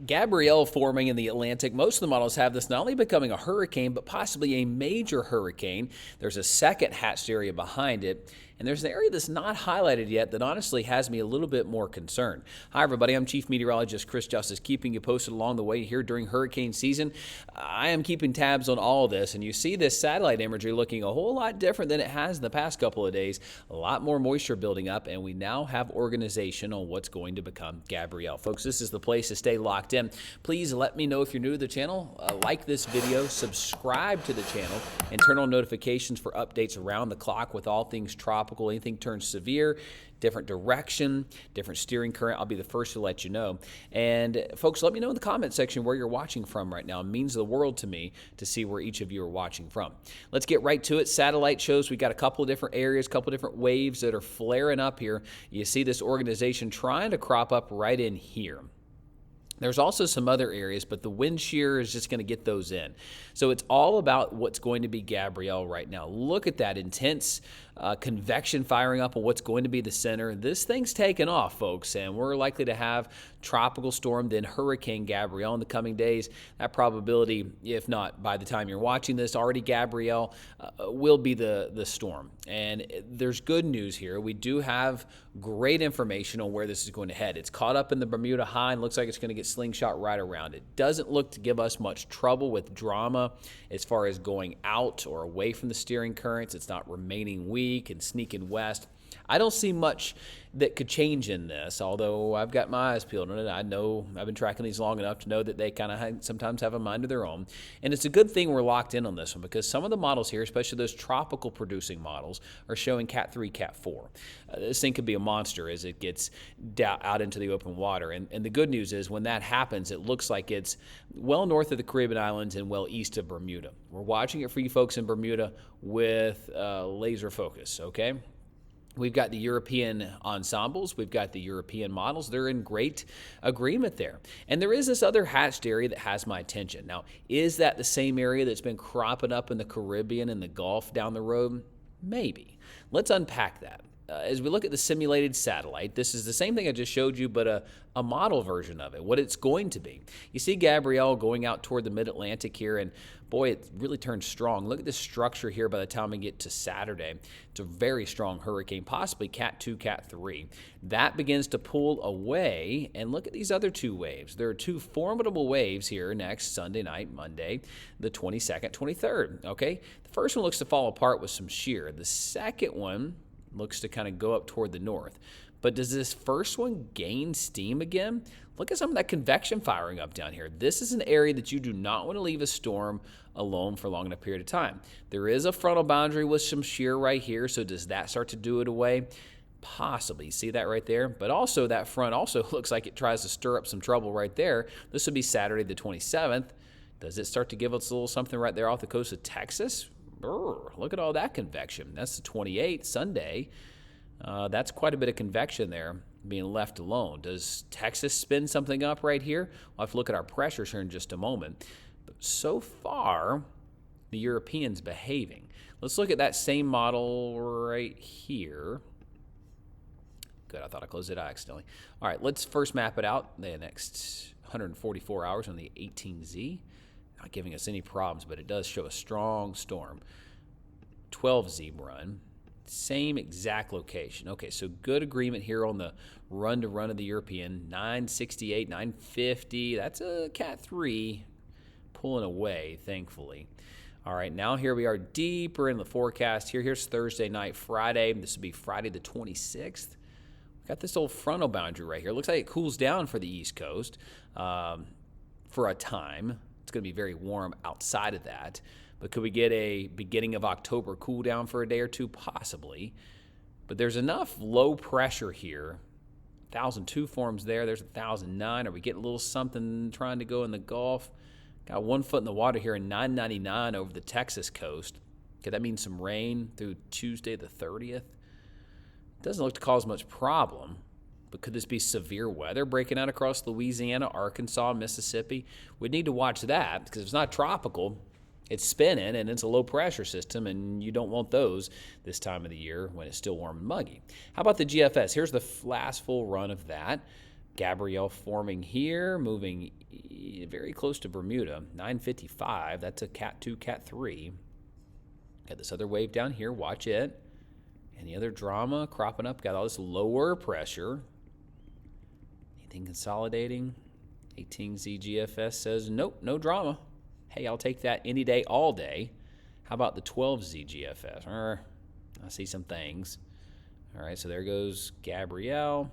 Gabrielle forming in the Atlantic. Most of the models have this not only becoming a hurricane, but possibly a major hurricane. There's a second hatched area behind it, and there's an area that's not highlighted yet that honestly has me a little bit more concerned. Hi, everybody. I'm Chief Meteorologist Chris Justice, keeping you posted along the way here during hurricane season. I am keeping tabs on all of this, and you see this satellite imagery looking a whole lot different than it has in the past couple of days. A lot more moisture building up, and we now have organization on what's going to become Gabrielle. Folks, this is the place to stay locked in. Please let me know if you're new to the channel. Like this video, subscribe to the channel, and turn on notifications for updates around the clock with all things tropical. Anything turns severe, different direction, different steering current, I'll be the first to let you know. And folks, let me know in the comment section where you're watching from right now. It means the world to me to see where each of you are watching from. Let's get right to it. Satellite shows we got a couple of different areas, a couple of different waves that are flaring up here. You see this organization trying to crop up right in here. There's also some other areas, but the wind shear is just going to get those in. So it's all about what's going to be Gabrielle right now. Look at that intense convection firing up on what's going to be the center. This thing's taken off, folks, and we're likely to have tropical storm, then Hurricane Gabrielle in the coming days. That probability, if not by the time you're watching this, already Gabrielle will be the storm. And there's good news here. We do have great information on where this is going to head. It's caught up in the Bermuda High and looks like it's going to get slingshot right around it. Doesn't look to give us much trouble with drama as far as going out or away from the steering currents. It's not remaining weak and sneaking west. I don't see much that could change in this, although I've got my eyes peeled on it. I know I've been tracking these long enough to know that they kind of sometimes have a mind of their own. And it's a good thing we're locked in on this one because some of the models here, especially those tropical producing models, are showing Cat 3, Cat 4. This thing could be a monster as it gets out into the open water. And the good news is when that happens, it looks like it's well north of the Caribbean Islands and well east of Bermuda. We're watching it for you folks in Bermuda with laser focus, okay? We've got the European ensembles. We've got the European models. They're in great agreement there. And there is this other hatched area that has my attention. Now, is that the same area that's been cropping up in the Caribbean and the Gulf down the road? Maybe. Let's unpack that. As we look at the simulated satellite, this is the same thing I just showed you, but a model version of it, what it's going to be. You see Gabrielle going out toward the mid-Atlantic here, and boy, it really turns strong. Look at this structure here by the time we get to Saturday. It's a very strong hurricane, possibly Cat 2, Cat 3. That begins to pull away, and look at these other two waves. There are two formidable waves here next Sunday night, Monday, the 22nd, 23rd, okay? The first one looks to fall apart with some shear. The second one looks to kind of go up toward the north. But does this first one gain steam again? Look at some of that convection firing up down here. This is an area that you do not want to leave a storm alone for long enough period of time. There is a frontal boundary with some shear right here, so does that start to do it away? Possibly. See that right there? But also that front also looks like it tries to stir up some trouble right there. This would be Saturday the 27th. Does it start to give us a little something right there off the coast of Texas? Look at all that convection. That's the 28th, Sunday. That's quite a bit of convection there being left alone. Does Texas spin something up right here? We'll have to look at our pressures here in just a moment. But so far, the European's behaving. Let's look at that same model right here. Good, I thought I closed it out accidentally. All right, let's first map it out the next 144 hours on the 18Z. Not giving us any problems, but it does show a strong storm. 12Z run, same exact location. Okay, so good agreement here on the run-to-run of the European. 968, 950, that's a Cat 3 pulling away, thankfully. All right, now here we are deeper in the forecast. Here's Thursday night, Friday. This would be Friday the 26th. We've got this old frontal boundary right here. Looks like it cools down for the East Coast for a time. It's going to be very warm outside of that. But could we get a beginning of October cool down for a day or two? Possibly. But there's enough low pressure here. 1,002 forms there. There's 1,009. Are we getting a little something trying to go in the Gulf? Got 1 foot in the water here in 999 over the Texas coast. Could that mean some rain through Tuesday the 30th? Doesn't look to cause much problem. But could this be severe weather breaking out across Louisiana, Arkansas, Mississippi? We'd need to watch that because if it's not tropical, it's spinning and it's a low pressure system, and you don't want those this time of the year when it's still warm and muggy. How about the GFS? Here's the last full run of that. Gabrielle forming here, moving very close to Bermuda, 955. That's a Cat 2, Cat 3. Got this other wave down here. Watch it. Any other drama cropping up? Got all this lower pressure. Anything consolidating? 18Z GFS says, nope, no drama. Hey, I'll take that any day, all day. How about the 12Z GFS? I see some things. All right, so there goes Gabrielle.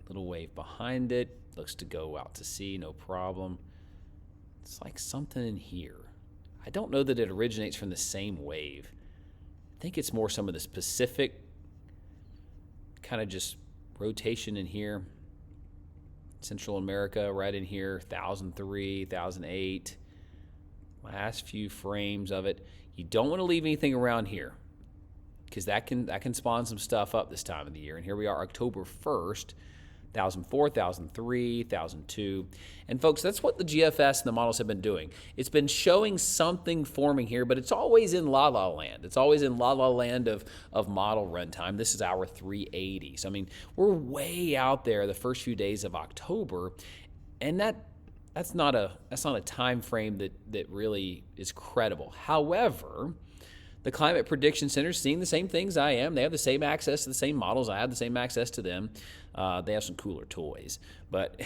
Little wave behind it. Looks to go out to sea, no problem. It's like something in here. I don't know that it originates from the same wave. I think it's more some of the specific kind of just rotation in here. Central America right in here, 1003, 1008. Last few frames of it. You don't want to leave anything around here because that can spawn some stuff up this time of the year. And here we are, October 1st. 1004, 1003, 1002. And folks, that's what the GFS and the models have been doing. It's been showing something forming here, but it's always in la-la land. It's always in la-la land of model runtime. This is hour 380. So, I mean, we're way out there the first few days of October, and that's not a time frame that really is credible. However, the Climate Prediction Center is seeing the same things I am. They have the same access to the same models. I have the same access to them. They have some cooler toys. But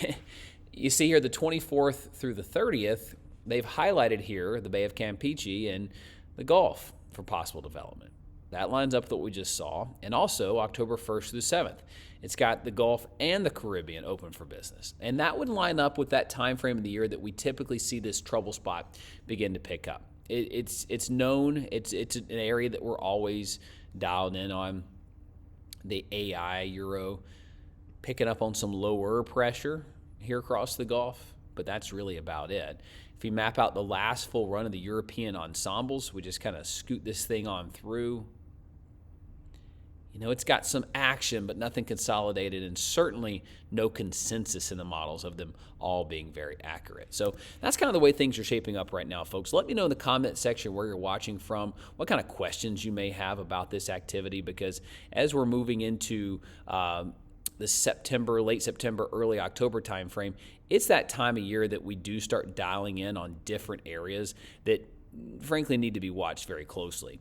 you see here the 24th through the 30th, they've highlighted here the Bay of Campeche and the Gulf for possible development. That lines up with what we just saw. And also October 1st through the 7th. It's got the Gulf and the Caribbean open for business. And that would line up with that time frame of the year that we typically see this trouble spot begin to pick up. It's known. It's an area that we're always dialed in on. The AI Euro picking up on some lower pressure here across the Gulf, but that's really about it. If you map out the last full run of the European ensembles, we just kind of scoot this thing on through. You know, it's got some action, but nothing consolidated, and certainly no consensus in the models of them all being very accurate. So that's kind of the way things are shaping up right now, folks. Let me know in the comment section where you're watching from, what kind of questions you may have about this activity, because as we're moving into the September, late September, early October timeframe, it's that time of year that we do start dialing in on different areas that frankly need to be watched very closely.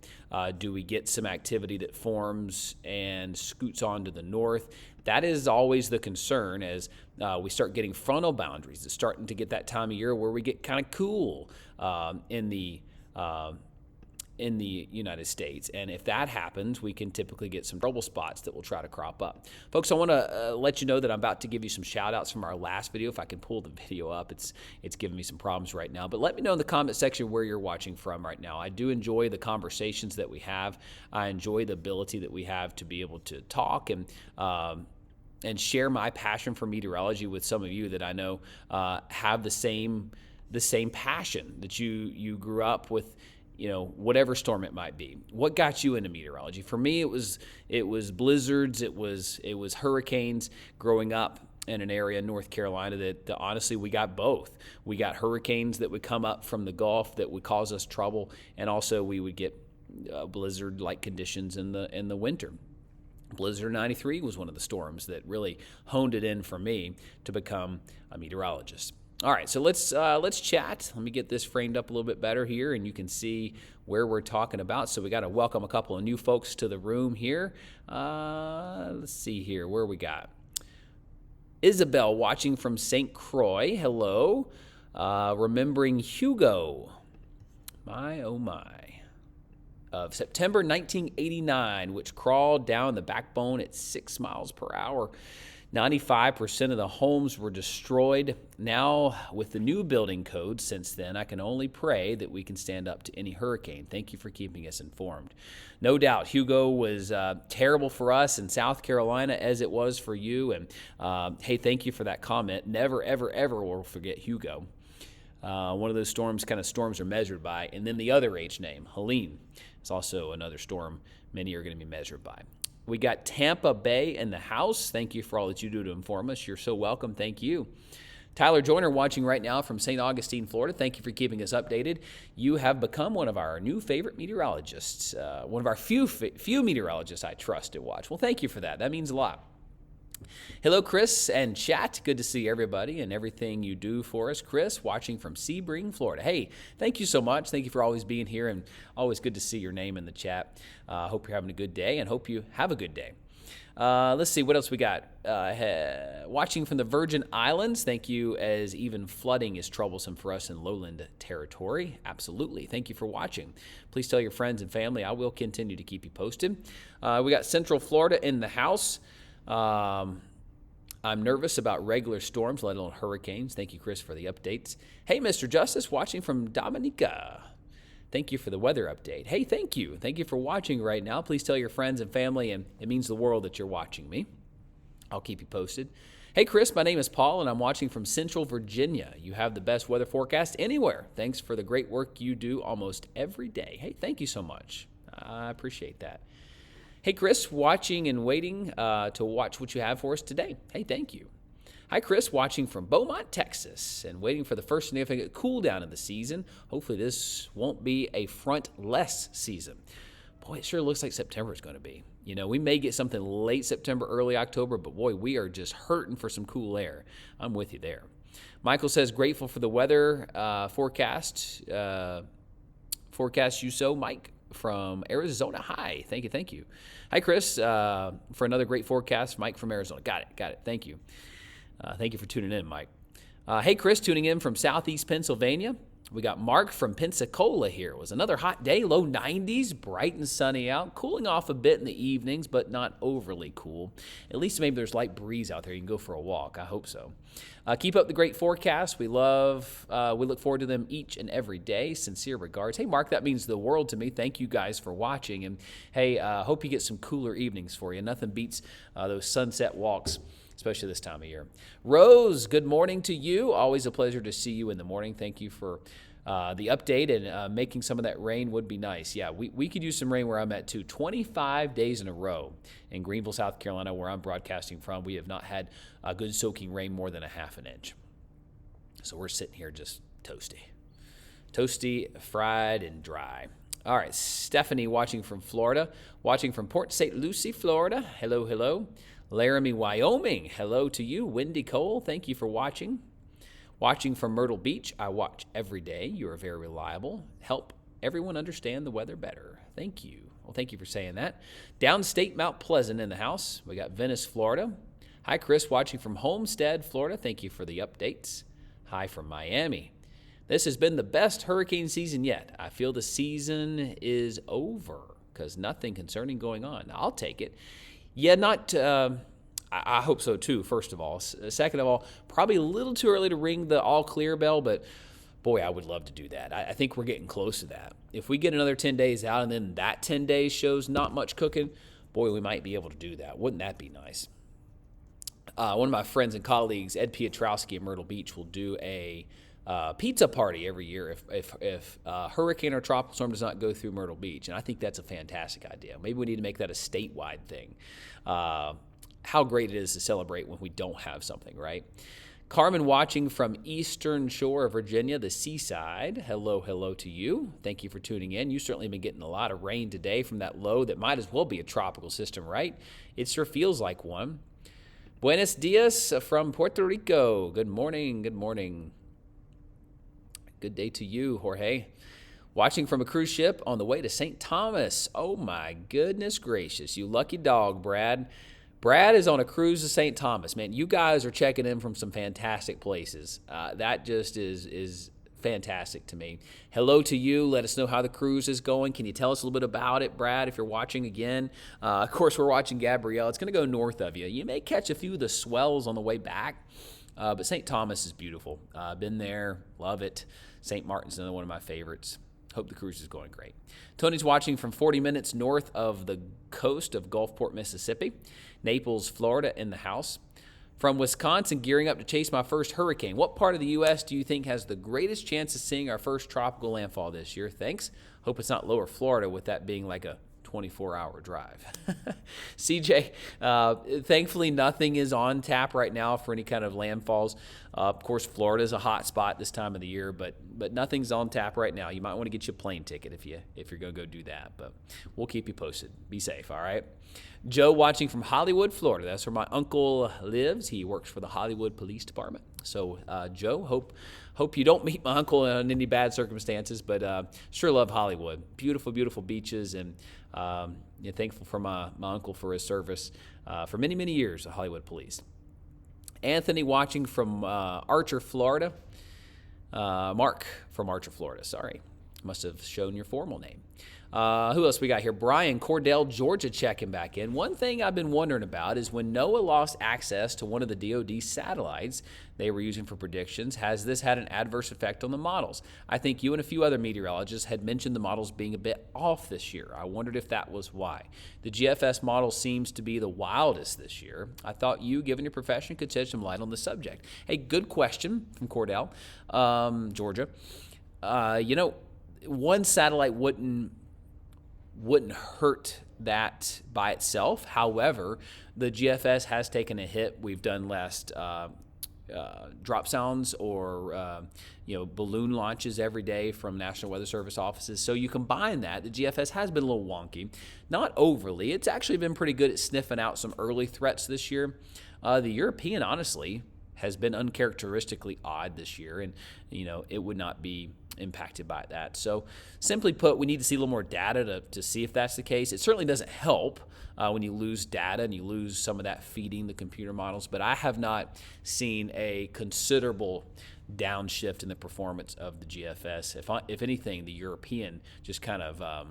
Do we get some activity that forms and scoots on to the north? That is always the concern as we start getting frontal boundaries. It's starting to get that time of year where we get kind of cool in the United States. And if that happens, we can typically get some trouble spots that will try to crop up. Folks, I want to let you know that I'm about to give you some shout outs from our last video. If I can pull the video up, it's giving me some problems right now. But let me know in the comment section where you're watching from right now. I do enjoy the conversations that we have. I enjoy the ability that we have to be able to talk and share my passion for meteorology with some of you that I know have the same passion that you grew up with. You know, whatever storm it might be. What got you into meteorology? For me, it was blizzards, it was hurricanes. Growing up in an area in North Carolina that honestly we got both. We got hurricanes that would come up from the Gulf that would cause us trouble, and also we would get blizzard-like conditions in the winter. Blizzard 93 was one of the storms that really honed it in for me to become a meteorologist. All right, so let's chat. Let me get this framed up a little bit better here, and you can see where we're talking about. So we got to welcome a couple of new folks to the room here. Let's see here, where we got Isabel watching from St. Croix. Hello. Remembering Hugo. My, oh my. Of September 1989, which crawled down the backbone at 6 miles per hour. 95% of the homes were destroyed. Now, with the new building code since then, I can only pray that we can stand up to any hurricane. Thank you for keeping us informed. No doubt, Hugo was terrible for us in South Carolina as it was for you. And hey, thank you for that comment. Never, ever, ever will forget Hugo. One of those storms are measured by. And then the other H name, Helene, is also another storm many are going to be measured by. We got Tampa Bay in the house. Thank you for all that you do to inform us. You're so welcome. Thank you. Tyler Joyner watching right now from St. Augustine, Florida. Thank you for keeping us updated. You have become one of our new favorite meteorologists, one of our few meteorologists I trust to watch. Well, thank you for that. That means a lot. Hello, Chris and chat. Good to see everybody and everything you do for us. Chris, watching from Sebring, Florida. Hey, thank you so much. Thank you for always being here, and always good to see your name in the chat. Hope you're having a good day, and hope you have a good day. Let's see, what else we got? Watching from the Virgin Islands. Thank you, as even flooding is troublesome for us in lowland territory. Absolutely. Thank you for watching. Please tell your friends and family. I will continue to keep you posted. We got Central Florida in the house. I'm nervous about regular storms, let alone hurricanes. Thank you, Chris, for the updates. Hey, Mr. Justice, watching from Dominica. Thank you for the weather update. Hey, thank you. Thank you for watching right now. Please tell your friends and family, and it means the world that you're watching me. I'll keep you posted. Hey, Chris, my name is Paul, and I'm watching from Central Virginia. You have the best weather forecast anywhere. Thanks for the great work you do almost every day. Hey, thank you so much. I appreciate that. Hey, Chris, watching and waiting to watch what you have for us today. Hey, thank you. Hi, Chris, watching from Beaumont, Texas, and waiting for the first significant cool down of the season. Hopefully this won't be a front-less season. Boy, it sure looks like September is going to be. You know, we may get something late September, early October, but boy, we are just hurting for some cool air. I'm with you there. Michael says, grateful for the weather forecast. Forecast you so, Mike from Arizona. Hi, thank you, thank you. Hi, Chris, for another great forecast. Mike from Arizona. Got it. Thank you. Thank you for tuning in, Mike. Hey, Chris, tuning in from Southeast Pennsylvania. We got Mark from Pensacola here. It was another hot day, low 90s, bright and sunny out, cooling off a bit in the evenings, but not overly cool. At least maybe there's light breeze out there. You can go for a walk. I hope so. Keep up the great forecast. We look forward to them each and every day. Sincere regards. Hey, Mark, that means the world to me. Thank you guys for watching. And hey, hope you get some cooler evenings for you. Nothing beats those sunset walks, especially this time of year. Rose, good morning to you. Always a pleasure to see you in the morning. Thank you for the update, and making some of that rain would be nice. Yeah, we could use some rain where I'm at too. 25 days in a row in Greenville, South Carolina, where I'm broadcasting from. We have not had a good soaking rain more than a half an inch. So we're sitting here just toasty, fried, and dry. All right, Stephanie watching from Florida, watching from Port St. Lucie, Florida. Hello. Laramie, Wyoming. Hello to you. Wendy Cole, thank you for watching. Watching from Myrtle Beach. I watch every day. You are very reliable. Help everyone understand the weather better. Thank you. Well, thank you for saying that. Downstate Mount Pleasant in the house. We got Venice, Florida. Hi, Chris, watching from Homestead, Florida. Thank you for the updates. Hi from Miami. This has been the best hurricane season yet. I feel the season is over because nothing concerning going on. I'll take it. Yeah, I hope so too, first of all. Second of all, probably a little too early to ring the all clear bell, but boy, I would love to do that. I think we're getting close to that. If we get another 10 days out and then that 10 days shows not much cooking, boy, we might be able to do that. Wouldn't that be nice? One of my friends and colleagues, Ed Pietrowski at Myrtle Beach, will do a pizza party every year if a hurricane or tropical storm does not go through Myrtle Beach. And I think that's a fantastic idea. Maybe we need to make that a statewide thing. How great it is to celebrate when we don't have something, right? Carmen watching from Eastern Shore of Virginia, the seaside. Hello to you. Thank you for tuning in. You certainly been getting a lot of rain today from that low that might as well be a tropical system, right? It sure feels like one. Buenos dias from Puerto Rico. Good morning. Good day to you, Jorge. Watching from a cruise ship on the way to St. Thomas. Oh, my goodness gracious. You lucky dog, Brad. Brad is on a cruise to St. Thomas. Man, you guys are checking in from some fantastic places. That just is fantastic to me. Hello to you. Let us know how the cruise is going. Can you tell us a little bit about it, Brad, if you're watching again? Of course, we're watching Gabrielle. It's going to go north of you. You may catch a few of the swells on the way back, but St. Thomas is beautiful. Been there. Love it. St. Martin's another one of my favorites. Hope the cruise is going great. Tony's watching from 40 minutes north of the coast of Gulfport, Mississippi. Naples, Florida in the house. From Wisconsin, gearing up to chase my first hurricane. What part of the U.S. do you think has the greatest chance of seeing our first tropical landfall this year? Thanks. Hope it's not lower Florida, with that being like a 24-hour drive. CJ, thankfully nothing is on tap right now for any kind of landfalls. Of course, Florida is a hot spot this time of the year, but nothing's on tap right now. You might want to get you a plane ticket if you're going to go do that, but we'll keep you posted. Be safe, all right? Joe watching from Hollywood, Florida. That's where my uncle lives. He works for the Hollywood Police Department. So, Joe, hope you don't meet my uncle in any bad circumstances, but sure love Hollywood. Beautiful, beautiful beaches, and thankful for my uncle for his service for many, many years at Hollywood Police. Anthony watching from Archer, Florida. Mark from Archer, Florida. Sorry. Must have shown your formal name. Who else we got here? Brian, Cordell, Georgia checking back in. One thing I've been wondering about is when NOAA lost access to one of the DoD satellites they were using for predictions, has this had an adverse effect on the models? I think you and a few other meteorologists had mentioned the models being a bit off this year. I wondered if that was why. The GFS model seems to be the wildest this year. I thought you, given your profession, could shed some light on the subject. Hey, good question from Cordell, Georgia. One satellite wouldn't hurt that by itself. However, the GFS has taken a hit. We've done less drop sounds or balloon launches every day from National Weather Service offices. So you combine that, the GFS has been a little wonky. Not overly. It's actually been pretty good at sniffing out some early threats this year. The European, honestly, has been uncharacteristically odd this year, and it would not be impacted by that. So simply put, we need to see a little more data to see if that's the case. It certainly doesn't help when you lose data and you lose some of that feeding the computer models, but I have not seen a considerable downshift in the performance of the GFS. If anything, the European just kind of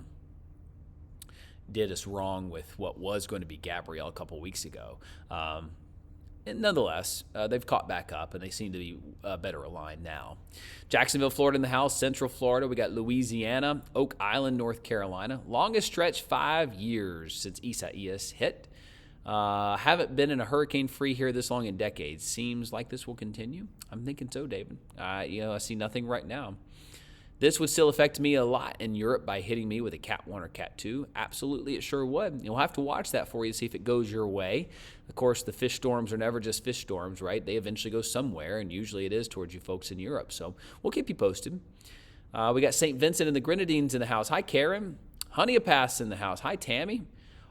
did us wrong with what was going to be Gabrielle a couple weeks ago. And nonetheless, they've caught back up, and they seem to be better aligned now. Jacksonville, Florida in the house. Central Florida, we got Louisiana. Oak Island, North Carolina. Longest stretch, 5 years since Isaias hit. Haven't been in a hurricane free here this long in decades. Seems like this will continue. I'm thinking so, David. I see nothing right now. This would still affect me a lot in Europe by hitting me with a Cat 1 or Cat 2. Absolutely, it sure would. You'll have to watch that for you to see if it goes your way. Of course, the fish storms are never just fish storms, right? They eventually go somewhere, and usually it is towards you folks in Europe. So we'll keep you posted. We got St. Vincent and the Grenadines in the house. Hi, Karen. Honeypass in the house. Hi, Tammy.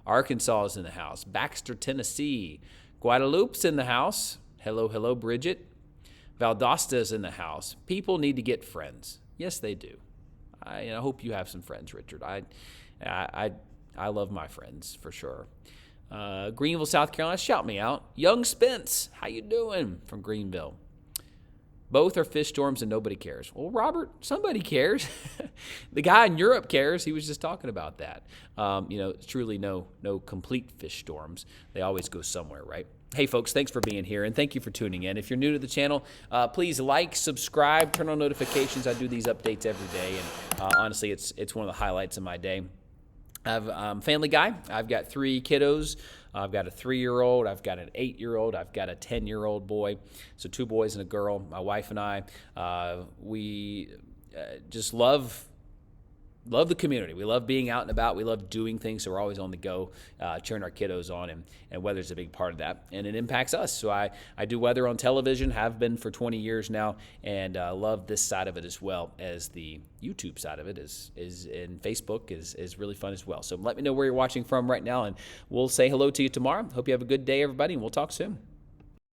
Arkansas is in the house. Baxter, Tennessee. Guadalupe's in the house. Hello, hello, Bridget. Valdosta's in the house. People need to get friends. Yes, they do. I hope you have some friends, Richard. I love my friends for sure. Greenville, South Carolina, shout me out. Young Spence, how you doing? From Greenville. Both are fish storms and nobody cares. Well, Robert, somebody cares. The guy in Europe cares. He was just talking about that. Truly no complete fish storms. They always go somewhere, right? Hey, folks, thanks for being here, and thank you for tuning in. If you're new to the channel, please like, subscribe, turn on notifications. I do these updates every day, and honestly, it's one of the highlights of my day. I'm a family guy. I've got 3 kiddos. I've got a 3-year-old. I've got an 8-year-old. I've got a 10-year-old boy. So 2 boys and a girl. My wife and I, we just love the community. We love being out and about. We love doing things, so we're always on the go, cheering our kiddos on, and weather's a big part of that, and it impacts us. So I do weather on television, have been for 20 years now, and love this side of it as well as the YouTube side of it is and Facebook is really fun as well. So let me know where you're watching from right now, and we'll say hello to you tomorrow. Hope you have a good day, everybody, and we'll talk soon.